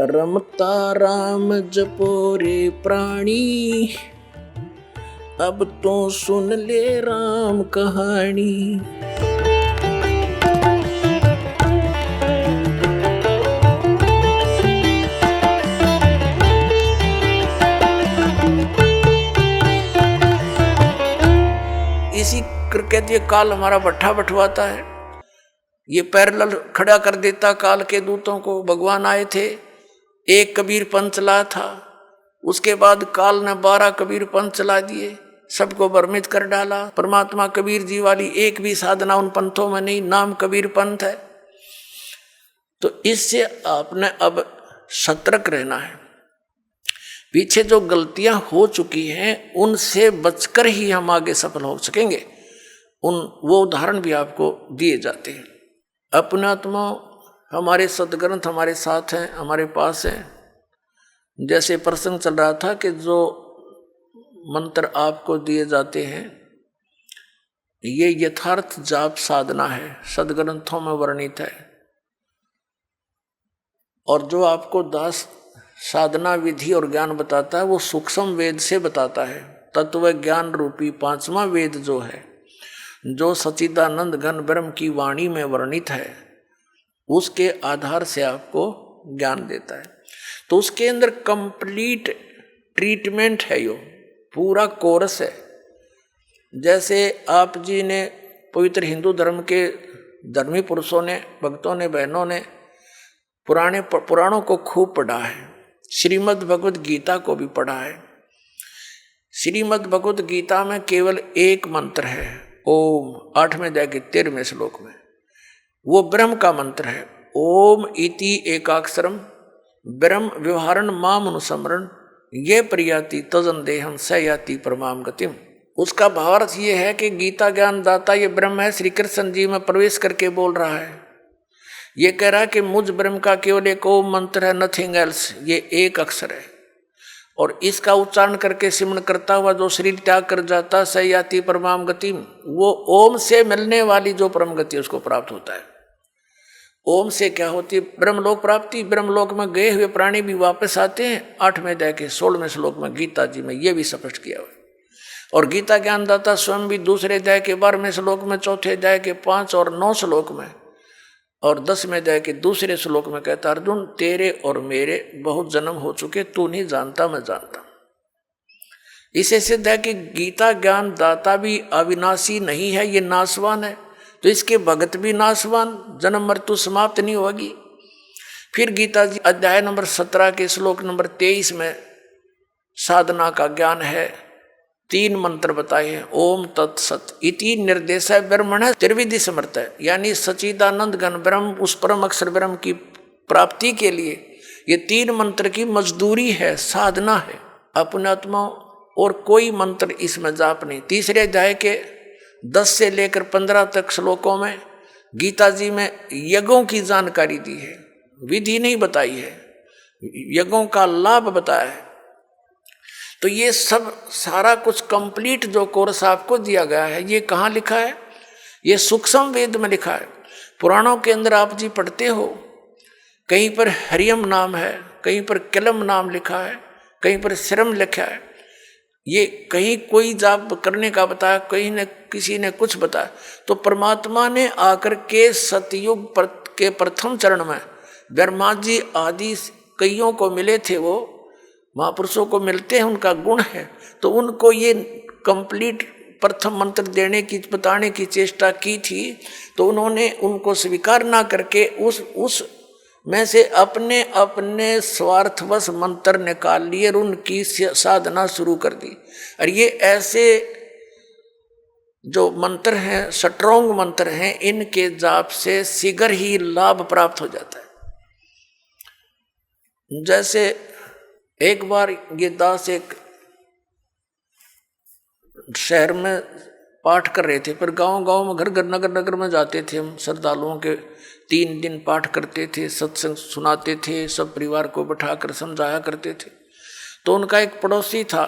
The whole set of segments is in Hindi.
रमता राम जपो रे प्राणी, अब तो सुन ले राम कहानी। इसी करके ये काल हमारा भट्ठा बठवाता है, ये पैरेलल खड़ा कर देता काल के दूतों को। भगवान आए थे, एक कबीर पंथ चला था, उसके बाद काल ने 12 कबीर पंथ चला दिए, सबको भ्रमित कर डाला। परमात्मा कबीर जी वाली एक भी साधना उन पंथों में नहीं, नाम कबीर पंथ है। तो इससे आपने अब सतर्क रहना है। पीछे जो गलतियां हो चुकी हैं उनसे बचकर ही हम आगे सफल हो सकेंगे। वो उदाहरण भी आपको दिए जाते हैं। अपने आत्मा हमारे सदग्रंथ हमारे साथ हैं, हमारे पास हैं। जैसे प्रसंग चल रहा था कि जो मंत्र आपको दिए जाते हैं ये यथार्थ जाप साधना है, सदग्रंथों में वर्णित है। और जो आपको दास साधना विधि और ज्ञान बताता है वो सूक्ष्म वेद से बताता है। तत्व ज्ञान रूपी 5वां वेद जो है, जो सच्चिदानंद घन ब्रह्म की वाणी में वर्णित है, उसके आधार से आपको ज्ञान देता है। तो उसके अंदर कंप्लीट ट्रीटमेंट है, यो पूरा कोर्स है। जैसे आप जी ने पवित्र हिंदू धर्म के धर्मी पुरुषों ने, भक्तों ने, बहनों ने पुराणों को खूब पढ़ा है, श्रीमद् भगवद गीता को भी पढ़ा है। श्रीमद् भगवद गीता में केवल एक मंत्र है, ओम, 8वें अध्याय के 13वें श्लोक में, वो ब्रह्म का मंत्र है। ओम इति एकाक्षरम ब्रह्म व्यवहारण माम अनुस्मरण ये प्रियाति तजन देहम स याति परमाम गतिम। उसका भावार्थ ये है कि गीता ज्ञान दाता ये ब्रह्म है, श्री कृष्ण जी में प्रवेश करके बोल रहा है। ये कह रहा है कि मुझ ब्रह्म का केवल एक ओम मंत्र है, नथिंग एल्स, ये एक अक्षर है। और इसका उच्चारण करके सिमरण करता हुआ जो शरीर त्याग कर जाता स याति परमाम गतिम, वो ओम से मिलने वाली जो परम गति उसको प्राप्त होता है। ओम से क्या होती है? ब्रह्मलोक प्राप्ति। ब्रह्मलोक में गए हुए प्राणी भी वापस आते हैं। 8वें अध्याय के 16वें श्लोक में गीता जी में ये भी स्पष्ट किया हुआ। और गीता ज्ञानदाता स्वयं भी 2 अध्याय के 12वें श्लोक में, 4 अध्याय के 5 और 9 श्लोक में और 10वें अध्याय के 2 श्लोक में कहता, अर्जुन तेरे और मेरे बहुत जन्म हो चुके, तू नहीं जानता मैं जानता। इसे सिद्ध है कि गीता ज्ञान दाता भी अविनाशी नहीं है, ये नाशवान है। तो इसके भगत भी नाशवान, जन्म मृत्यु समाप्त नहीं होगी। फिर गीता जी अध्याय नंबर 17 के श्लोक नंबर 23 में साधना का ज्ञान है। 3 मंत्र बताए हैं, ओम तत्सत इति निर्देश ब्रह्मण त्रिविधि समर्थ है, यानी सच्चिदानंद घन ब्रह्म, उस परम अक्षर ब्रह्म की प्राप्ति के लिए ये 3 मंत्र की मजदूरी है, साधना है। अपने आत्मा और कोई मंत्र इसमें जाप नहीं। 3 अध्याय के 10 से लेकर 15 तक श्लोकों में गीता जी में यज्ञों की जानकारी दी है, विधि नहीं बताई है, यज्ञों का लाभ बताया है। तो ये सब सारा कुछ कंप्लीट जो कोर्स आपको दिया गया है, ये कहाँ लिखा है? ये सूक्ष्म वेद में लिखा है। पुराणों के अंदर आप जी पढ़ते हो, कहीं पर हरियम नाम है, कहीं पर कलम नाम लिखा है, कहीं पर श्रम लिखा है। ये कहीं कोई जाप करने का बताया, कहीं ने किसी ने कुछ बताया। तो परमात्मा ने आकर के सतयुग के प्रथम चरण में ब्रह्मा जी आदि कईयों को मिले थे, वो महापुरुषों को मिलते हैं, उनका गुण है। तो उनको ये कंप्लीट प्रथम मंत्र देने की, बताने की चेष्टा की थी। तो उन्होंने उनको स्वीकार ना करके उस में से अपने अपने स्वार्थवश मंत्र निकाल लिए और उनकी साधना शुरू कर दी। और ये ऐसे जो मंत्र हैं, स्ट्रॉन्ग मंत्र हैं, इनके जाप से शीघ्र ही लाभ प्राप्त हो जाता है। जैसे एक बार ये दास एक शहर में पाठ कर रहे थे, पर गांव गांव में, घर घर, नगर नगर में जाते थे हम, श्रद्धालुओं के 3 दिन पाठ करते थे, सत्संग सुनाते थे, सब परिवार को बैठाकर समझाया करते थे। तो उनका एक पड़ोसी था,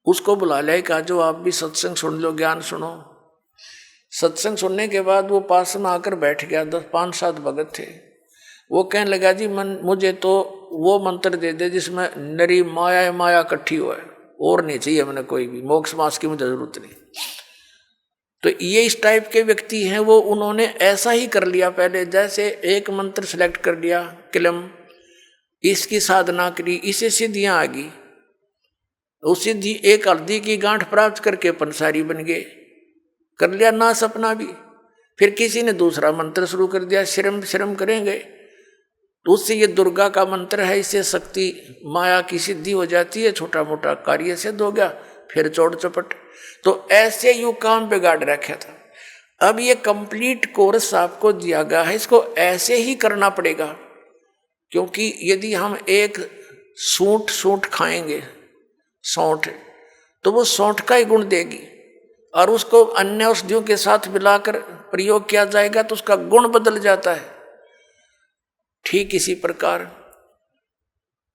उसको बुला लिया, कहा जो आप भी सत्संग सुन लो, ज्ञान सुनो। सत्संग सुनने के बाद वो पास में आकर बैठ गया। 5-7 भगत थे। वो कहने लगा जी मुझे तो वो मंत्र दे दे जिसमें नरी माया माया इकट्ठी हो है, और नहीं चाहिए मैंने कोई भी, मोक्ष मास की मुझे जरूरत नहीं। तो ये इस टाइप के व्यक्ति हैं, वो उन्होंने ऐसा ही कर लिया पहले, जैसे एक मंत्र सेलेक्ट कर लिया, किलम, इसकी साधना करी, इसे सिद्धियां आ गई, उस सिद्धि एक हल्दी की गांठ प्राप्त करके पंसारी बन गए, कर लिया ना सपना भी। फिर किसी ने दूसरा मंत्र शुरू कर दिया, श्रम श्रम करेंगे, तो उससे ये दुर्गा का मंत्र है, इससे शक्ति माया की सिद्धि हो जाती है, छोटा मोटा कार्य सिद्ध हो गया, फिर चौड़ चपट। तो ऐसे यू काम बिगाड़ रखा था। अब ये कंप्लीट कोर्स आपको दिया गया है, इसको ऐसे ही करना पड़ेगा, क्योंकि यदि हम एक सूंठ खाएंगे, सौंठ, तो वो सौंठ का ही गुण देगी, और उसको अन्य औषधियों के साथ मिलाकर प्रयोग किया जाएगा तो उसका गुण बदल जाता है। ठीक इसी प्रकार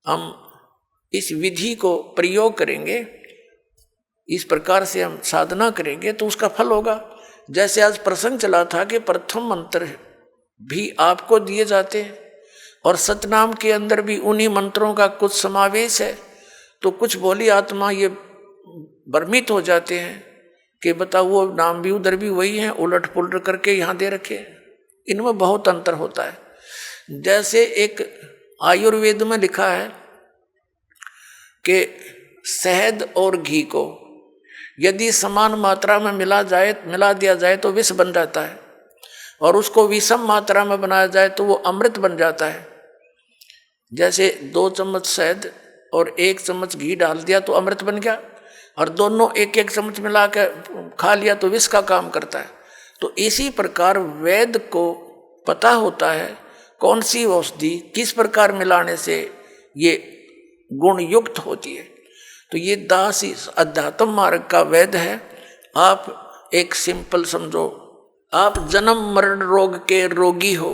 हम इस विधि को प्रयोग करेंगे, इस प्रकार से हम साधना करेंगे तो उसका फल होगा। जैसे आज प्रसंग चला था कि प्रथम मंत्र भी आपको दिए जाते हैं, और सतनाम के अंदर भी उन्हीं मंत्रों का कुछ समावेश है, तो कुछ भोली आत्मा ये भ्रमित हो जाते हैं कि बताओ वो नाम भी उधर भी वही है, उलट पुलट करके यहाँ दे रखे। इनमें बहुत अंतर होता है। जैसे एक आयुर्वेद में लिखा है कि शहद और घी को यदि समान मात्रा में मिला दिया जाए तो विष बन जाता है, और उसको विषम मात्रा में बनाया जाए तो वो अमृत बन जाता है। जैसे 2 चम्मच शहद और 1 चम्मच घी डाल दिया तो अमृत बन गया, और दोनों 1-1 चम्मच मिला के खा लिया तो विष का काम करता है। तो इसी प्रकार वेद को पता होता है कौन सी औषधि किस प्रकार मिलाने से ये गुण युक्त होती है। तो ये दास इस अध्यात्म मार्ग का वेद है। आप एक सिंपल समझो, आप जन्म मरण रोग के रोगी हो,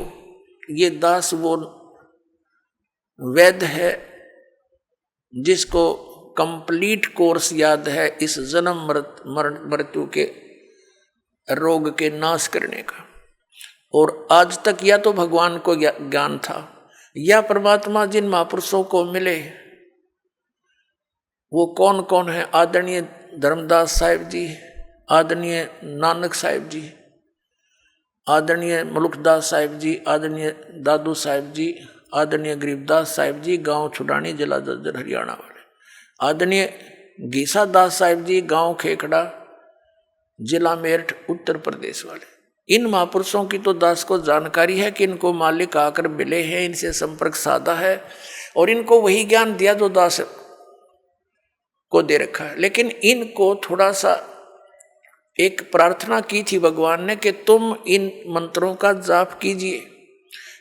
ये दास वो वेद है जिसको कंप्लीट कोर्स याद है इस जन्म मरण मृत्यु के रोग के नाश करने का। और आज तक या तो भगवान को ज्ञान था, या परमात्मा जिन महापुरुषों को मिले वो कौन कौन है, आदरणीय धर्मदास साहिब जी, आदरणीय नानक साहिब जी, आदरणीय मुल्कदास साहिब जी, आदरणीय दादू साहिब जी, आदरणीय गरीबदास साहिब जी, गांव छुडानी, जिला जज्जर, हरियाणा वाले, आदरणीय गीसा दास साहिब जी, गांव खेखड़ा, जिला मेरठ, उत्तर प्रदेश वाले। इन महापुरुषों की तो दास को जानकारी है कि इनको मालिक आकर मिले हैं, इनसे संपर्क साधा है, और इनको वही ज्ञान दिया जो दास को दे रखा है। लेकिन इनको थोड़ा सा एक प्रार्थना की थी भगवान ने कि तुम इन मंत्रों का जाप कीजिए,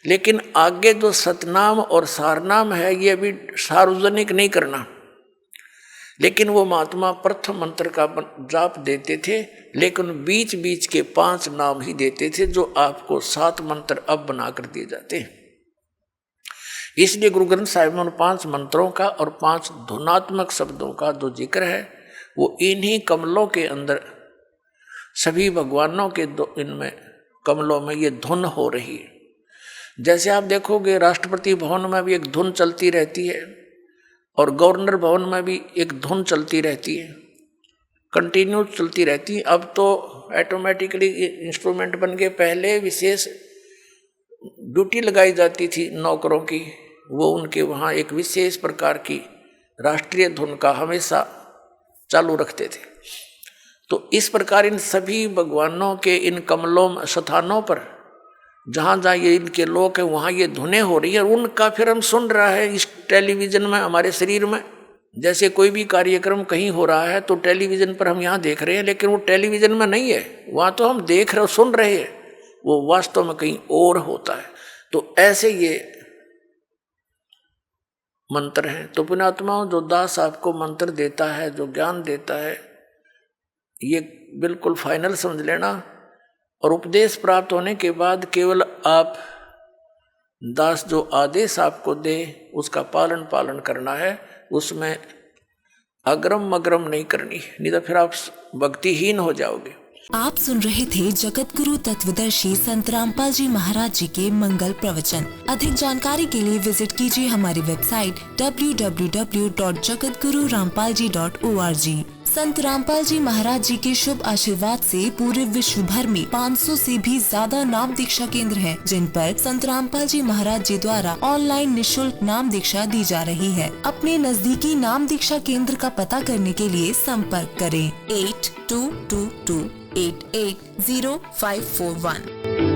लेकिन आगे जो सतनाम और सारनाम है ये अभी सार्वजनिक नहीं करना। लेकिन वो महात्मा प्रथम मंत्र का जाप देते थे, लेकिन बीच बीच के 5 नाम ही देते थे, जो आपको 7 मंत्र अब बना कर दिए जाते हैं। इसलिए गुरु ग्रंथ साहिब में उन 5 मंत्रों का और 5 धुनात्मक शब्दों का जो जिक्र है वो इन्हीं कमलों के अंदर, सभी भगवानों के इनमें कमलों में ये धुन हो रही है। जैसे आप देखोगे राष्ट्रपति भवन में भी एक धुन चलती रहती है, और गवर्नर भवन में भी एक धुन चलती रहती है, कंटिन्यू चलती रहती है। अब तो ऑटोमेटिकली इंस्ट्रूमेंट बन के, पहले विशेष ड्यूटी लगाई जाती थी नौकरों की, वो उनके वहाँ एक विशेष प्रकार की राष्ट्रीय धुन का हमेशा चालू रखते थे। तो इस प्रकार इन सभी भगवानों के इन कमलों स्थानों पर जहाँ जहाँ ये इनके लोक है वहाँ ये धुनें हो रही है, उनका फिर हम सुन रहा है इस टेलीविजन में, हमारे शरीर में। जैसे कोई भी कार्यक्रम कहीं हो रहा है तो टेलीविजन पर हम यहाँ देख रहे हैं, लेकिन वो टेलीविजन में नहीं है, वहाँ तो हम देख रहे सुन रहे हैं, वो वास्तव में कहीं और होता है। तो ऐसे ये मंत्र हैं। तो पुण्यात्माओं, जो दास आपको मंत्र देता है, जो ज्ञान देता है, ये बिल्कुल फाइनल समझ लेना। और उपदेश प्राप्त होने के बाद केवल आप दास जो आदेश आपको दे उसका पालन करना है, उसमें अग्रम मग्रम नहीं करनी, नहीं तो फिर आप भक्तिहीन हो जाओगे। आप सुन रहे थे जगत गुरु तत्वदर्शी संत रामपाल जी महाराज जी के मंगल प्रवचन। अधिक जानकारी के लिए विजिट कीजिए हमारी वेबसाइट www.jagatgururampalji.org। संत रामपाल जी महाराज जी के शुभ आशीर्वाद से पूरे विश्व भर में 500 से भी ज्यादा नाम दीक्षा केंद्र हैं, जिन पर संत रामपाल जी महाराज जी द्वारा ऑनलाइन निशुल्क नाम दीक्षा दी जा रही है। अपने नजदीकी नाम दीक्षा केंद्र का पता करने के लिए संपर्क करें 8222880541।